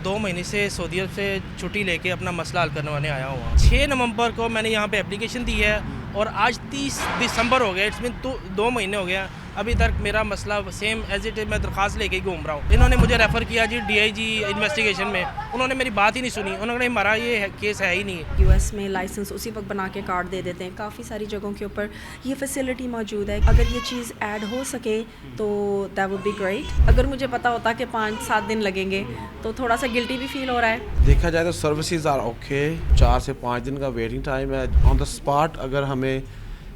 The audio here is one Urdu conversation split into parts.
2 مہینے سے سعودی عرب سے چھٹی لے کے اپنا مسئلہ حل کروانے آیا ہوں. 6 نومبر کو میں نے یہاں پہ اپلیکیشن دی ہے اور آج 30 دسمبر ہو گیا. اٹس مین 2 مہینے ہو گیا. ابھی تک میرا مسئلہ سیم ایز اٹ از میں درخواست لے کے ہی گھوم رہا ہوں. انہوں نے مجھے ریفر کیا G D I G investigation میں. انہوں نے میری بات ہی نہیں سنی. انہوں نے ہمارا یہ کیس ہے ہی نہیں. یو ایس میں لائسنس اسی وقت بنا کے کارڈ دے دیتے ہیں. کافی ساری جگہوں کے اوپر یہ فیسلٹی موجود ہے. اگر یہ چیز ایڈ ہو سکے تو دیٹ وڈ بی گریٹ. اگر مجھے پتا ہوتا کہ 5-7 دن لگیں گے تو تھوڑا سا گلٹی بھی فیل ہو رہا ہے. دیکھا جائے تو سروسز آر اوکے. 4 سے 5 دن کا ویٹنگ ٹائم ہے. آن دا اسپاٹ اگر ہمیں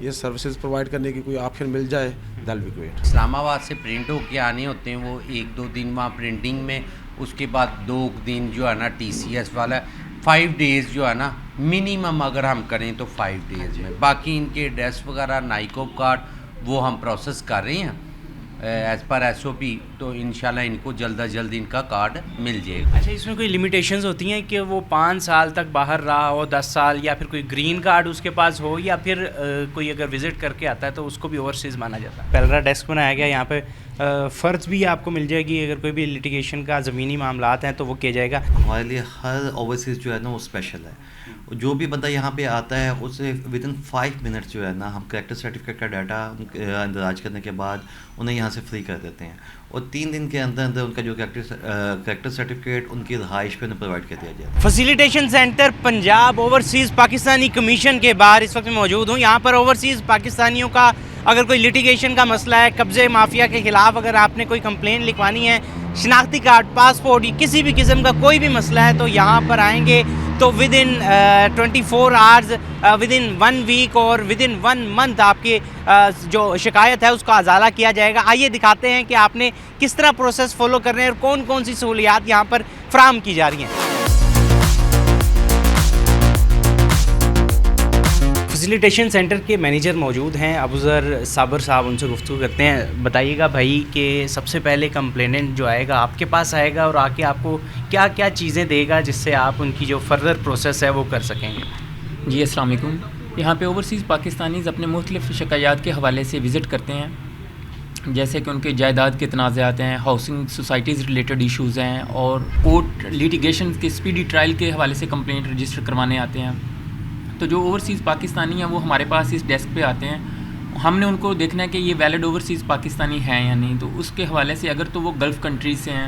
یہ سروسز پرووائڈ کرنے کی کوئی آپشن مل جائے دیٹ بی گریٹ. اسلام آباد سے پرنٹ ہو کے آنے ہوتے ہیں وہ 1-2 دن وہاں پرنٹنگ میں. اس کے بعد 2 دن جو ہے نا ٹی سی ایس والا 5 ڈیز جو ہے نا منیمم اگر ہم کریں تو 5 ڈیز میں. باقی ان کے ایڈریس وغیرہ نائکوب کارڈ وہ ہم پروسیس کر رہے ہیں ایز پر ایس او پی. تو انشاءاللہ ان کو جلد از جلد ان کا کارڈ مل جائے گا. اچھا اس میں کوئی لمیٹیشنز ہوتی ہیں کہ وہ 5 سال تک باہر رہا ہو 10 سال یا پھر کوئی گرین کارڈ اس کے پاس ہو یا پھر کوئی اگر وزٹ کر کے آتا ہے تو اس کو بھی اوورسیز مانا جاتا ہے؟ پیلرا ڈیسک بنایا گیا یہاں پہ فرض بھی آپ کو مل جائے گی. اگر کوئی بھی لٹیگیشن کا زمینی معاملات ہیں تو وہ کیا جائے گا. ہمارے لیے ہر اوورسیز جو ہے نا وہ اسپیشل ہے. جو بھی بندہ یہاں پہ آتا ہے اسے ود ان 5 منٹس جو ہے نا ہم کریکٹر سرٹیفکیٹ کا ڈاٹا اندراج کرنے کے بعد انہیں یہاں سے فری کر دیتے ہیں اور 3 دن کے اندر اندر ان کا جو کریکٹر سرٹیفکیٹ ان کی رہائش پہ انہیں پرووائڈ کر دیا جاتا ہے. Facilitation centre Punjab overseas Pakistani commission کے باہر اس وقت میں موجود ہوں. یہاں پر اوورسیز پاکستانیوں کا اگر کوئی لٹیگیشن کا مسئلہ ہے, قبضے مافیا کے خلاف اگر آپ نے کوئی کمپلین لکھوانی ہے, شناختی کارڈ, پاسپورٹ, کسی بھی قسم کا کوئی بھی مسئلہ ہے تو یہاں پر آئیں گے تو within 24 hours, within 1 week اور ود ان 1 منتھ آپ کی جو شکایت ہے اس کا ازالہ کیا جائے گا. آئیے دکھاتے ہیں کہ آپ نے کس طرح پروسیس فالو کرنے ہیں اور کون کون سی سہولیات یہاں پر فراہم کی جا رہی ہیں. فیسیلیٹیشن سینٹر کے مینیجر موجود ہیں ابوذر صابر صاحب, ان سے گفتگو کرتے ہیں. بتائیے گا بھائی کہ سب سے پہلے کمپلیننٹ جو آئے گا آپ کے پاس آئے گا اور آ کے آپ کو کیا کیا چیزیں دے گا جس سے آپ ان کی جو فردر پروسیس ہے وہ کر سکیں گے. جی السلام علیکم. یہاں پہ اوورسیز پاکستانیز اپنے مختلف شکایات کے حوالے سے وزٹ کرتے ہیں, جیسے کہ ان کے جائیداد کے تنازعات ہیں, ہاؤسنگ سوسائٹیز ریلیٹڈ ایشوز ہیں اور کورٹ لیٹیگیشن کے اسپیڈی ٹرائل کے حوالے سے کمپلینٹ رجسٹر کروانے آتے ہیں. تو جو اوورسیز پاکستانی ہیں وہ ہمارے پاس اس ڈیسک پہ آتے ہیں. ہم نے ان کو دیکھنا ہے کہ یہ ویلڈ اوورسیز پاکستانی ہیں یا نہیں. تو اس کے حوالے سے اگر تو وہ گلف کنٹریز سے ہیں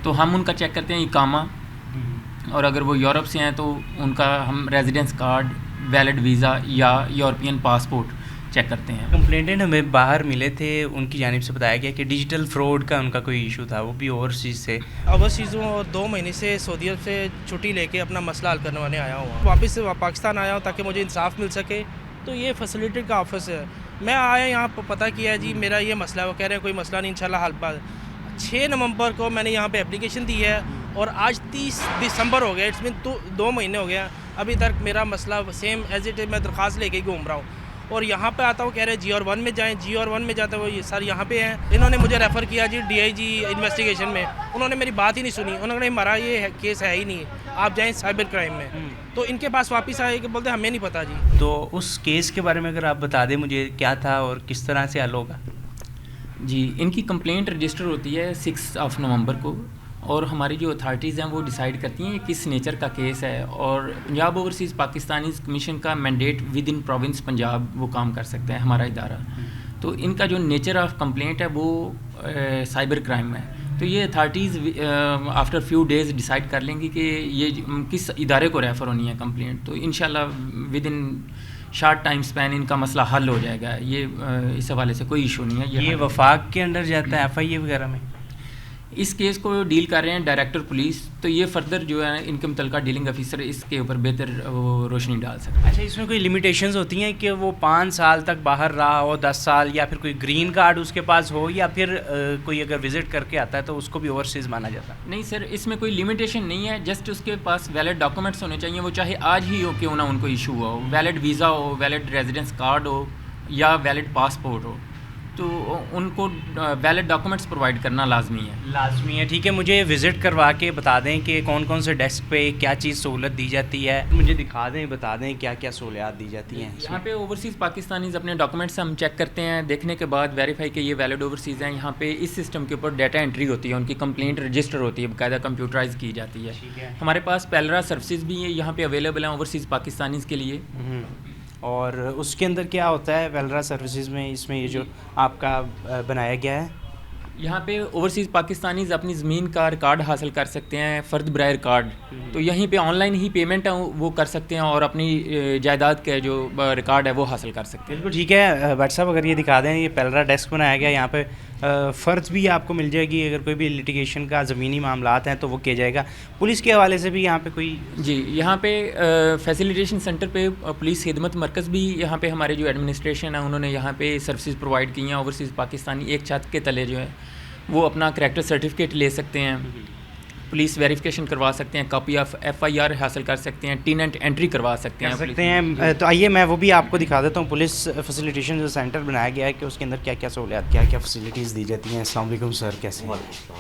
تو ہم ان کا چیک کرتے ہیں اقامہ, اور اگر وہ یورپ سے ہیں تو ان کا ہم ریزیڈنس کارڈ, ویلڈ ویزا یا یورپین پاسپورٹ چیک کرتے ہیں. کمپلینٹنٹ ہمیں باہر ملے تھے, ان کی جانب سے بتایا گیا کہ ڈیجیٹل فراڈ کا ان کا کوئی ایشو تھا, وہ بھی اوورسیز سے. اوورسیزوں اور 2 مہینے سے سعودی عرب سے چھٹی لے کے اپنا مسئلہ حل کروانے آیا ہوں. واپس سے پاکستان آیا ہوں تاکہ مجھے انصاف مل سکے. تو یہ فیسیلیٹی کا آفس ہے. میں آیا یہاں پتہ کیا ہے جی میرا یہ مسئلہ ہے. وہ کہہ رہے ہیں کوئی مسئلہ نہیں, انشاءاللہ حل پا. 6 نومبر کو میں نے یہاں پہ اپلیکیشن دی ہے اور آج 30 دسمبر ہو گیا. اٹس مین 2 مہینے ہو گیا. ابھی تک میرا مسئلہ سیم ایز اٹ از میں درخواست لے کے ہی گھوم رہا ہوں. اور یہاں پہ آتا ہوں کہہ رہے ہیں جی اور 1 میں جائیں. جی اور 1 میں جاتا ہے وہ یہ سر یہاں پہ ہیں. انہوں نے مجھے ریفر کیا G D I G investigation میں. انہوں نے میری بات ہی نہیں سنی. انہوں نے ہمارا یہ کیس ہے ہی نہیں, آپ جائیں سائبر کرائم میں. تو ان کے پاس واپس آئے کہ بولتے ہمیں نہیں پتہ جی. تو اس کیس کے بارے میں اگر آپ بتا دیں مجھے کیا تھا اور کس طرح سے حل ہوگا. جی ان کی کمپلینٹ رجسٹر ہوتی ہے 6 نومبر کو, اور ہماری جو اتھارٹیز ہیں وہ ڈیسائیڈ کرتی ہیں کس نیچر کا کیس ہے. اور پنجاب اوورسیز پاکستانیز کمیشن کا mandate with in province Punjab وہ کام کر سکتا ہے ہمارا ادارہ. تو ان کا جو نیچر آف کمپلینٹ ہے وہ سائبر کرائم ہے. تو یہ authorities after few days decide کر لیں گی کہ یہ کس ادارے کو ریفر ہونی ہے کمپلینٹ. تو انشاءاللہ ود ان شارٹ ٹائم سپین ان کا مسئلہ حل ہو جائے گا. یہ اس حوالے سے کوئی ایشو نہیں ہے. یہ وفاق کے انڈر جاتا ہے ایف آئی اے وغیرہ میں. اس کیس کو ڈیل کر رہے ہیں ڈائریکٹر پولیس. تو یہ فردر جو ہے ان کے متعلقہ ڈیلنگ افیسر اس کے اوپر بہتر روشنی ڈال سکتے ہیں. اچھا اس میں کوئی لمیٹیشنز ہوتی ہیں کہ وہ 5 سال تک باہر رہا ہو 10 سال یا پھر کوئی گرین کارڈ اس کے پاس ہو یا پھر کوئی اگر وزٹ کر کے آتا ہے تو اس کو بھی اوورسیز مانا جاتا ہے؟ نہیں سر, اس میں کوئی لمیٹیشن نہیں ہے. جسٹ اس کے پاس ویلڈ ڈاکومنٹس ہونے چاہیے. وہ چاہے آج ہی ہو کیوں نہ ان کو ایشو ہو, ویلڈ ویزا ہو, ویلڈ ریزیڈنس کارڈ ہو یا ویلڈ پاسپورٹ ہو. تو ان کو ویلڈ ڈاکومنٹس پرووائڈ کرنا لازمی ہے. ٹھیک ہے, مجھے وزٹ کروا کے بتا دیں کہ کون کون سے ڈیسک پہ کیا چیز سہولت دی جاتی ہے, مجھے دکھا دیں, بتا دیں کیا کیا سہولیات دی جاتی ہیں. یہاں پہ اوورسیز پاکستانیز اپنے ڈاکومنٹس ہم چیک کرتے ہیں, دیکھنے کے بعد ویریفائی کہ یہ ویلڈ اوورسیز ہیں. یہاں پہ اس سسٹم کے اوپر ڈیٹا انٹری ہوتی ہے, ان کی کمپلینٹ رجسٹر ہوتی ہے, باقاعدہ کمپیوٹرائز کی جاتی ہے. ہمارے پاس پیلرا سروسز بھی ہیں یہاں پہ اویلیبل ہیں اوورسیز پاکستانیز کے لیے. اور اس کے اندر کیا ہوتا ہے ویلرا سروسز میں, اس میں یہ جو آپ کا بنایا گیا ہے, یہاں پہ اوورسیز پاکستانیز اپنی زمین کا ریکارڈ حاصل کر سکتے ہیں, فرد برائے ریکارڈ. تو یہیں پہ آن لائن ہی پیمنٹ ہے وہ کر سکتے ہیں اور اپنی جائیداد کا جو ریکارڈ ہے وہ حاصل کر سکتے ہیں. بالکل ٹھیک ہے. بٹ صاحب اگر یہ دکھا دیں, یہ پیلرا ڈیسک بنایا گیا, یہاں پہ فرض بھی آپ کو مل جائے گی, اگر کوئی بھی لٹیگیشن کا زمینی معاملات ہیں تو وہ کیا جائے گا. پولیس کے حوالے سے بھی یہاں پہ کوئی جی, یہاں پہ فیسیلیٹیشن سینٹر پہ پولیس خدمت مرکز بھی یہاں پہ ہمارے جو ایڈمنسٹریشن ہے انہوں نے یہاں پہ سروسز پرووائڈ کی ہیں. اوورسیز پاکستانی ایک چھت کے تلے جو ہے وہ اپنا کریکٹر سرٹیفکیٹ لے سکتے ہیں, پولیس ویریفیکیشن کروا سکتے ہیں, کاپی آف FIR حاصل کر سکتے ہیں, ٹیننٹ انٹری کروا سکتے ہیں. تو آئیے میں وہ بھی آپ کو دکھا دیتا ہوں. پولیس فیسیلیٹیشن جو سینٹر بنایا گیا ہے کہ اس کے اندر کیا کیا سہولیات, کیا کیا فیسیلیٹیز دی جاتی ہیں. السلام علیکم سر, کیسے ہیں؟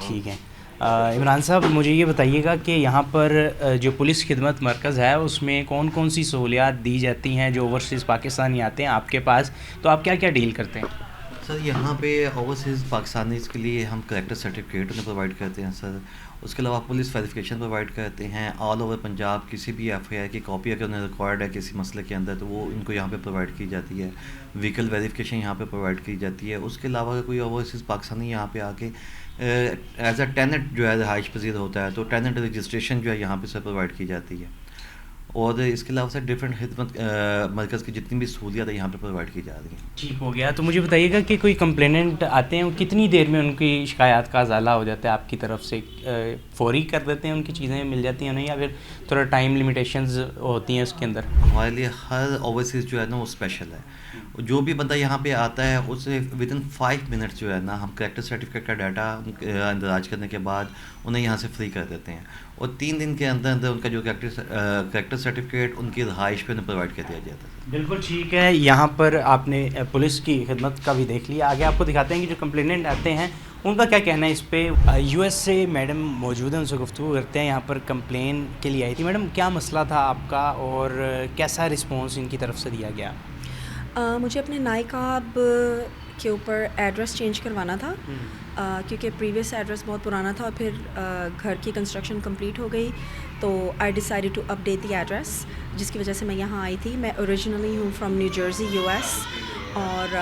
ٹھیک ہیں. عمران صاحب مجھے یہ بتائیے گا کہ یہاں پر جو پولیس خدمت مرکز ہے اس میں کون کون سی سہولیات دی جاتی ہیں جو اوورسیز پاکستانی آتے ہیں آپ کے پاس, تو آپ کیا کیا ڈیل کرتے ہیں؟ سر یہاں پہ اوورسیز پاکستانیز کے لیے ہم کریکٹر سرٹیفکیٹ انہیں پرووائڈ کرتے ہیں سر. اس کے علاوہ پولیس ویریفیکیشن پرووائڈ کرتے ہیں. آل اوور پنجاب کسی بھی FIR کی کاپی اگر انہیں ریکوائرڈ ہے کسی مسئلے کے اندر تو وہ ان کو یہاں پہ پرووائڈ کی جاتی ہے. وہیکل ویریفیکیشن یہاں پہ پرووائڈ کی جاتی ہے. اس کے علاوہ اگر کوئی اوورسیز پاکستانی یہاں پہ آ کے ایز اے ٹیننٹ جو ہے رہائش پذیر ہوتا ہے تو ٹیننٹ رجسٹریشن جو ہے یہاں پہ سر پرووائڈ کی جاتی ہے. اور اس کے علاوہ سے ڈفرینٹ خدمت مرکز کی جتنی بھی سہولیات ہیں یہاں پہ پرووائڈ کی جا رہی ہیں. ٹھیک ہو گیا. تو مجھے بتائیے گا کہ کوئی کمپلیننٹ آتے ہیں کتنی دیر میں ان کی شکایات کا ازالہ ہو جاتا ہے آپ کی طرف سے؟ فوری کر دیتے ہیں, ان کی چیزیں مل جاتی ہیں انہیں, یا پھر تھوڑا ٹائم لمیٹیشنز ہوتی ہیں اس کے اندر؟ ہمارے لیے ہر اوورسیز جو ہے نا وہ اسپیشل ہے. جو بھی بندہ یہاں پہ آتا ہے اسے ودن 5 منٹس جو ہے نا ہم کریکٹر سرٹیفکیٹ کا ڈیٹا اندراج کرنے کے بعد انہیں یہاں سے فری کر دیتے ہیں, اور 3 دن کے اندر اندر ان کا جو کریکٹر سرٹیفکیٹ ان کی رہائش پہ انہیں پرووائڈ کر دیا جاتا ہے. بالکل ٹھیک ہے. یہاں پر آپ نے پولیس کی خدمت کا بھی دیکھ لیا. آگے آپ کو دکھاتے ہیں کہ جو کمپلیننٹ آتے ہیں ان کا کیا کہنا ہے اس پہ. US سے میڈم موجود ہیں, ان سے گفتگو کرتے ہیں. یہاں پر کمپلین کے لیے آئی تھی. میڈم کیا مسئلہ تھا آپ کا اور کیسا رسپانس ان کی طرف سے دیا گیا؟ مجھے اپنے نائکاب کے اوپر ایڈریس چینج کروانا تھا کیونکہ پریویس ایڈریس بہت پرانا تھا, اور پھر گھر کی کنسٹرکشن کمپلیٹ ہو گئی تو I decided to update the address, جس کی وجہ سے میں یہاں آئی تھی. میں اوریجنلی ہوں فرام نیو جرسی US, اور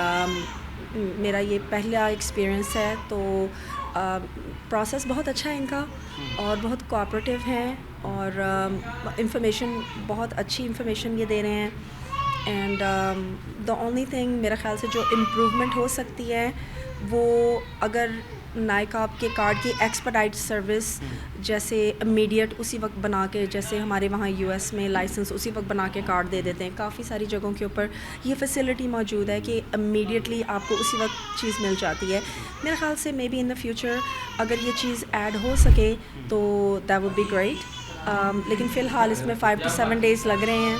میرا یہ پہلا ایکسپیرئنس ہے. تو پروسیس بہت اچھا ہے ان کا, اور بہت کوآپریٹیو ہیں, اور انفارمیشن بہت اچھی انفارمیشن یہ دے رہے ہیں. اینڈ دا اونلی تھنگ میرا خیال سے جو امپروومنٹ ہو سکتی ہے وہ اگر نائکاب کے کارڈ کی ایکسپیڈائٹ سروس جیسے امیڈیٹ اسی وقت بنا کے, جیسے ہمارے وہاں US میں لائسنس اسی وقت بنا کے کارڈ دے دیتے ہیں. کافی ساری جگہوں کے اوپر یہ فیسلٹی موجود ہے کہ امیڈیٹلی آپ کو اسی وقت چیز مل جاتی ہے. میرے خیال سے may be in the future اگر یہ چیز ایڈ ہو سکے تو دیٹ وڈ بی گریٹ. لیکن فی الحال اس میں 5 to 7 days لگ رہے ہیں,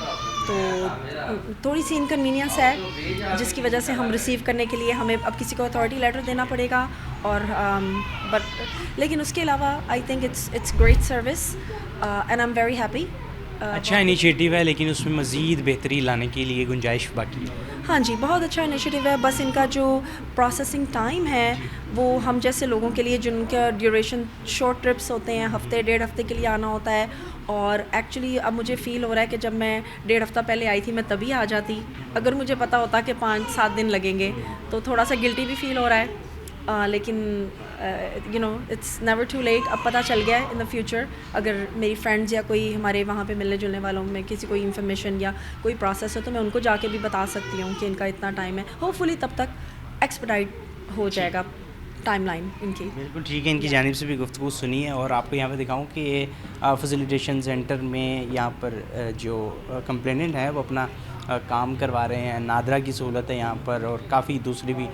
تو تھوڑی سی انکنوینئنس ہے جس کی وجہ سے ہم ریسیو کرنے کے لیے ہمیں اب کسی کو اتھارٹی لیٹر دینا پڑے گا. اور لیکن اس کے علاوہ I think it's great service and I am very happy. اچھا انیشیٹو ہے, لیکن اس میں مزید بہتری لانے کے لیے گنجائش باقی ہے. ہاں جی, بہت اچھا انیشیٹو ہے. بس ان کا جو پروسیسنگ ٹائم ہے وہ ہم جیسے لوگوں کے لیے جن کا ڈیوریشن شارٹ ٹرپس ہوتے ہیں, ہفتے 1.5 ہفتے کے لیے آنا ہوتا ہے. اور ایکچولی اب مجھے فیل ہو رہا ہے کہ جب میں 1.5 ہفتہ پہلے آئی تھی میں تبھی آ جاتی. اگر مجھے پتہ ہوتا کہ 5-7 دن لگیں گے تو تھوڑا سا گلٹی بھی فیل ہو رہا ہے. لیکن you know it's never too late. اب پتہ چل گیا ہے ان دا فیوچر اگر میری فرینڈز یا کوئی ہمارے وہاں پہ ملنے جلنے والوں میں کسی کوئی انفارمیشن یا کوئی پروسیس ہو تو میں ان کو جا کے بھی بتا سکتی ہوں کہ ان کا اتنا ٹائم ہے. ہوپ فلی تب تک ایکسپیڈائٹ ہو جائے گا ٹائم لائن ان کی. بالکل ٹھیک ہے. ان کی جانب سے بھی گفتگو سنی ہے, اور آپ کو یہاں پہ دکھاؤں کہ یہ فیسیلیٹیشن سینٹر میں یہاں پر جو کمپلیننٹ ہے وہ اپنا کام کروا رہے ہیں. نادرا کی سہولت ہے یہاں پر, اور کافی دوسری بھی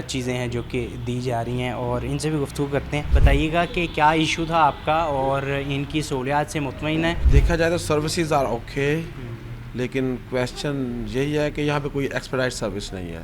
چیزیں ہیں جو کہ دی جا رہی ہیں, اور ان سے بھی گفتگو کرتے ہیں. بتائیے گا کہ کیا ایشو تھا آپ کا اور ان کی سہولیات سے مطمئن ہے؟ دیکھا جائے تو سروسز اوکے, لیکن کویشچن یہی ہے کہ یہاں پہ کوئی ایکسپیڈائٹ سروس نہیں ہے.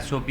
SOP,